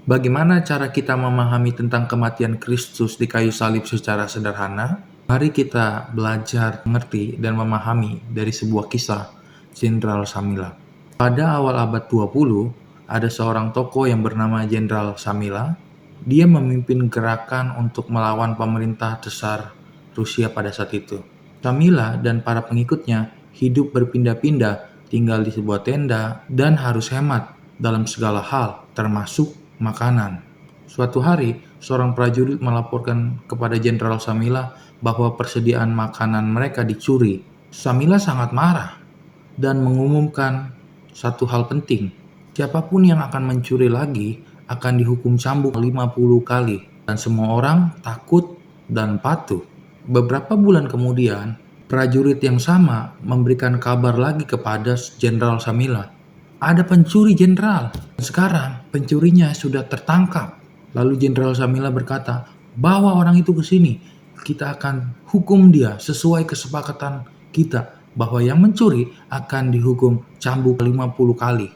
Bagaimana cara kita memahami tentang kematian Kristus di kayu salib secara sederhana? Mari kita belajar mengerti dan memahami dari sebuah kisah Jenderal Samila. Pada awal abad 20, ada seorang tokoh yang bernama Jenderal Samila. Dia memimpin gerakan untuk melawan pemerintah Tsar Rusia pada saat itu. Samila dan para pengikutnya hidup berpindah-pindah, tinggal di sebuah tenda, dan harus hemat dalam segala hal, termasuk makanan. Suatu hari, seorang prajurit melaporkan kepada Jenderal Samila bahwa persediaan makanan mereka dicuri. Samila sangat marah dan mengumumkan satu hal penting. Siapapun yang akan mencuri lagi akan dihukum cambuk 50 kali. Dan semua orang takut dan patuh. Beberapa bulan kemudian, prajurit yang sama memberikan kabar lagi kepada Jenderal Samila. Ada pencuri, Jenderal. Sekarang pencurinya sudah tertangkap. Lalu Jenderal Samila berkata, bawa orang itu ke sini. Kita akan hukum dia sesuai kesepakatan kita bahwa yang mencuri akan dihukum cambuk 50 kali.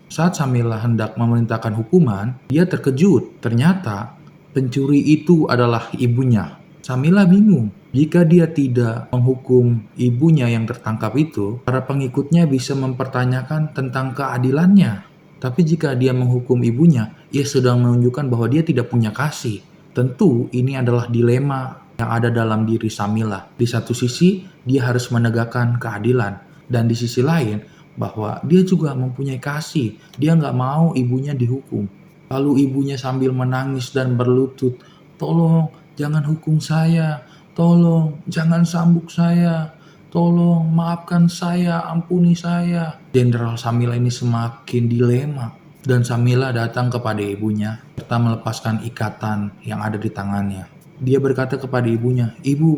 Saat Samila hendak memerintahkan hukuman, dia terkejut. Ternyata pencuri itu adalah ibunya. Samila bingung. Jika dia tidak menghukum ibunya yang tertangkap itu, para pengikutnya bisa mempertanyakan tentang keadilannya. Tapi jika dia menghukum ibunya, ia sedang menunjukkan bahwa dia tidak punya kasih. Tentu ini adalah dilema yang ada dalam diri Samila. Di satu sisi, dia harus menegakkan keadilan. Dan di sisi lain, bahwa dia juga mempunyai kasih. Dia nggak mau ibunya dihukum. Lalu ibunya sambil menangis dan berlutut, tolong jangan hukum saya. Tolong, jangan sambuk saya. Tolong, maafkan saya, ampuni saya. Jenderal Samila ini semakin dilema. Dan Samila datang kepada ibunya, serta melepaskan ikatan yang ada di tangannya. Dia berkata kepada ibunya, Ibu,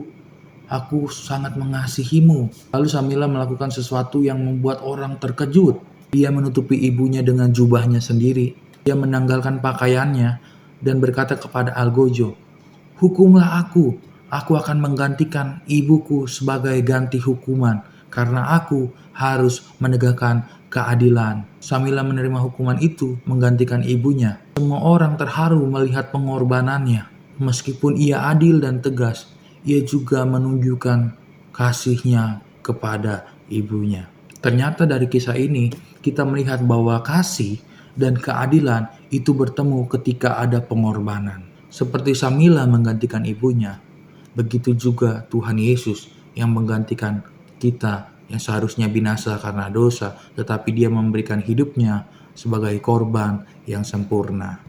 aku sangat mengasihimu. Lalu Samila melakukan sesuatu yang membuat orang terkejut. Dia menutupi ibunya dengan jubahnya sendiri. Dia menanggalkan pakaiannya dan berkata kepada Algojo, hukumlah aku. Aku akan menggantikan ibuku sebagai ganti hukuman karena aku harus menegakkan keadilan. Samila menerima hukuman itu menggantikan ibunya. Semua orang terharu melihat pengorbanannya. Meskipun ia adil dan tegas, ia juga menunjukkan kasihnya kepada ibunya. Ternyata dari kisah ini kita melihat bahwa kasih dan keadilan itu bertemu ketika ada pengorbanan. Seperti Samila menggantikan ibunya, begitu juga Tuhan Yesus yang menggantikan kita yang seharusnya binasa karena dosa, tetapi Dia memberikan hidupnya sebagai korban yang sempurna.